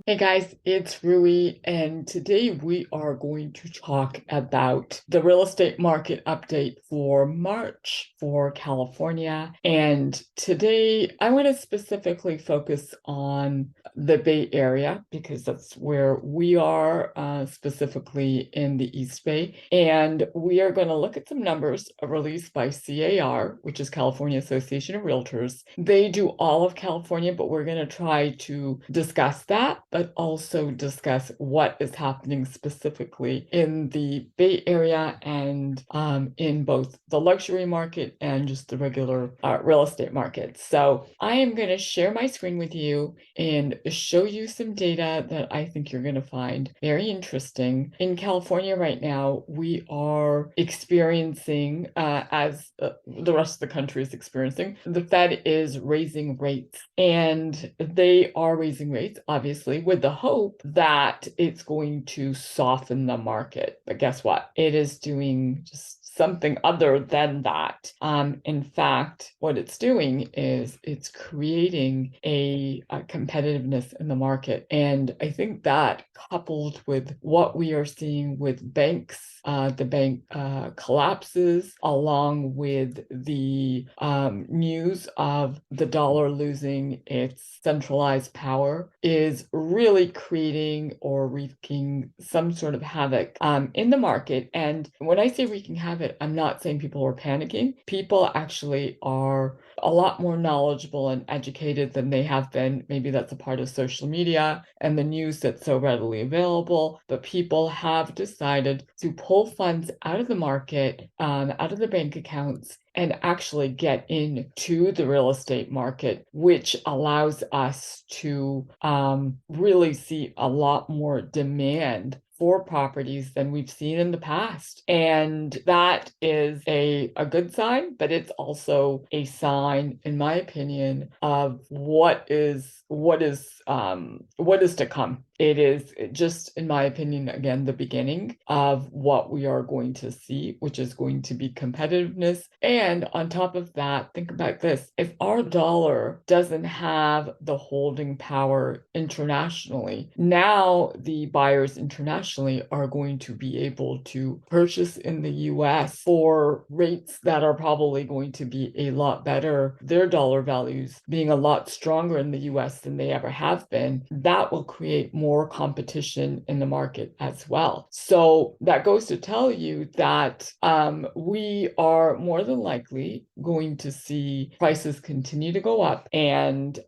Hey guys, it's Rui, and today we are going to talk about the real estate market update for March for California. And today I want to specifically focus on the Bay Area because that's where we are, specifically in the East Bay. And we are going to look at some numbers released by CAR, which is California Association of Realtors. They do all of California, but we're going to try to discuss that, but also discuss what is happening specifically in the Bay Area and in both the luxury market and just the regular real estate market. So I am going to share my screen with you and show you some data that I think you're going to find very interesting. In California right now, we are experiencing, as the rest of the country is experiencing, the Fed is raising rates, and they are raising rates, obviously, with the hope that it's going to soften the market. But guess what? It is doing just something other than that. In fact, what it's doing is it's creating a competitiveness in the market. And I think that, coupled with what we are seeing with banks, the bank collapses, along with the news of the dollar losing its centralized power, is really creating or wreaking some sort of havoc in the market. And when I say wreaking havoc, I'm not saying people are panicking. People actually are a lot more knowledgeable and educated than they have been. Maybe that's a part of social media and the news that's so readily available, but people have decided to pull funds out of the market, out of the bank accounts, and actually get into the real estate market, which allows us to really see a lot more demand for properties than we've seen in the past. And that is a good sign, but it's also a sign, in my opinion, of what is to come. It is just, in my opinion, again, the beginning of what we are going to see, which is going to be competitiveness. And on top of that, think about this. If our dollar doesn't have the holding power internationally, now the buyers internationally are going to be able to purchase in the US for rates that are probably going to be a lot better, their dollar values being a lot stronger in the US than they ever have been. That will create more competition in the market as well. So that goes to tell you that we are more than likely going to see prices continue to go up. And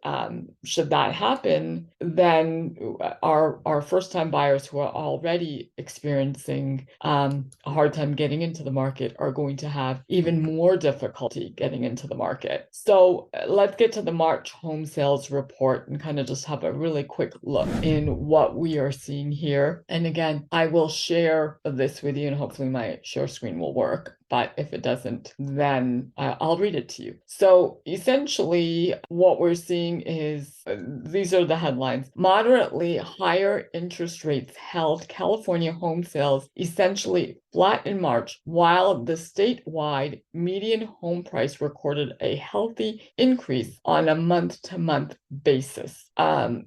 should that happen, then our first-time buyers who are already experiencing a hard time getting into the market are going to have even more difficulty getting into the market. So let's get to the March home sales report and kind of just have a really quick look in what we are seeing here. And again, I will share this with you and hopefully my share screen will work. But if it doesn't, then I'll read it to you. So essentially, what we're seeing is these are the headlines. Moderately higher interest rates held California home sales essentially flat in March, while the statewide median home price recorded a healthy increase on a month-to-month basis.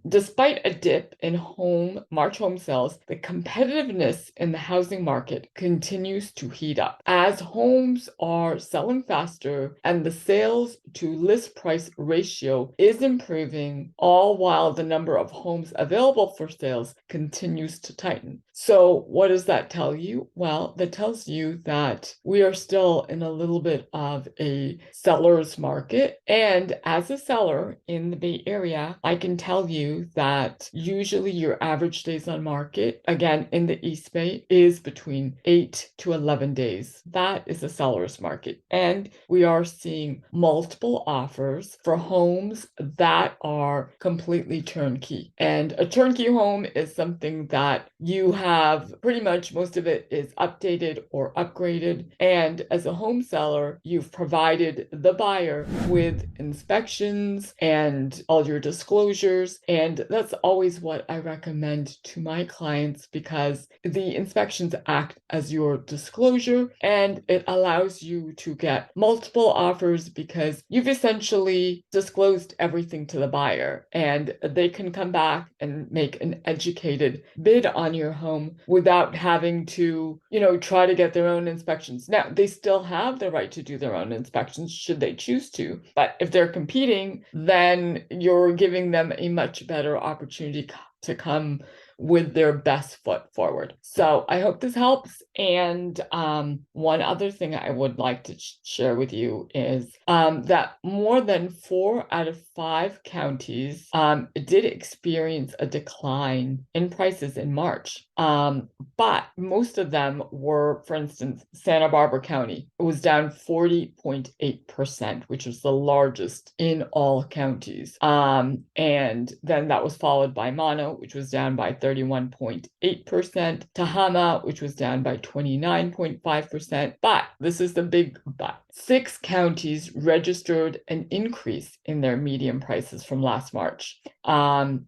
Despite a dip in March home sales, the competitiveness in the housing market continues to heat up as homes are selling faster and the sales to list price ratio is improving, all while the number of homes available for sales continues to tighten. So what does that tell you? Well, that tells you that we are still in a little bit of a seller's market. And as a seller in the Bay Area, I can tell you that usually your average days on market, again, in the East Bay, is between 8 to 11 days. That is a seller's market. And we are seeing multiple offers for homes that are completely turnkey. And a turnkey home is something that you have have pretty much most of it is updated or upgraded. And as a home seller, you've provided the buyer with inspections and all your disclosures. And that's always what I recommend to my clients, because the inspections act as your disclosure and it allows you to get multiple offers because you've essentially disclosed everything to the buyer, and they can come back and make an educated bid on your home without having to, try to get their own inspections. Now, they still have the right to do their own inspections should they choose to, but if they're competing, then you're giving them a much better opportunity to come with their best foot forward. So I hope this helps. And one other thing I would like to share with you is that more than 4 out of 5 counties did experience a decline in prices in March. But most of them were, for instance, Santa Barbara County. It was down 40.8%, which was the largest in all counties. And then that was followed by Mono, which was down by 31.8%, 𝐻𝐻𝐾, which was down by 29.5%. But this is the big but. 6 counties registered an increase in their median prices from last March. And,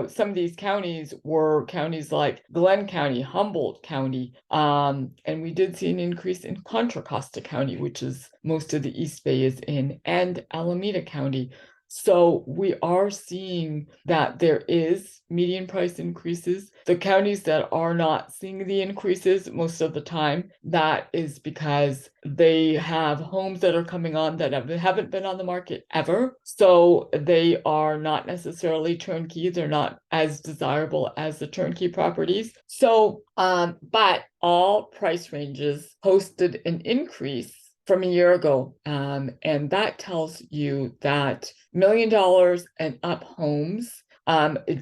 some of these counties were counties like Glenn County, Humboldt County, and we did see an increase in Contra Costa County, which is most of the East Bay is in, and Alameda County. So we are seeing that there is median price increases. The counties that are not seeing the increases most of the time, that is because they have homes that are coming on that haven't been on the market ever. So they are not necessarily turnkey. They're not as desirable as the turnkey properties. So, but all price ranges posted an increase from a year ago. And that tells you that $1 million and up homes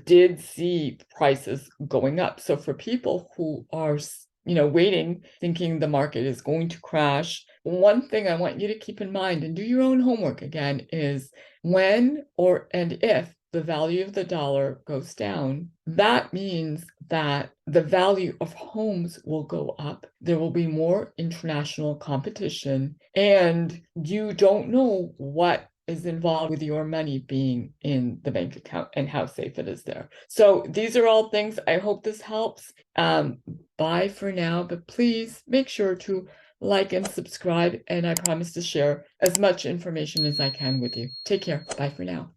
did see prices going up. So for people who are, waiting, thinking the market is going to crash, one thing I want you to keep in mind and do your own homework again is when and if the value of the dollar goes down, that means that the value of homes will go up. There will be more international competition, and you don't know what is involved with your money being in the bank account and how safe it is there. So these are all things. I hope this helps. Bye for now, but please make sure to like and subscribe, and I promise to share as much information as I can with you. Take care. Bye for now.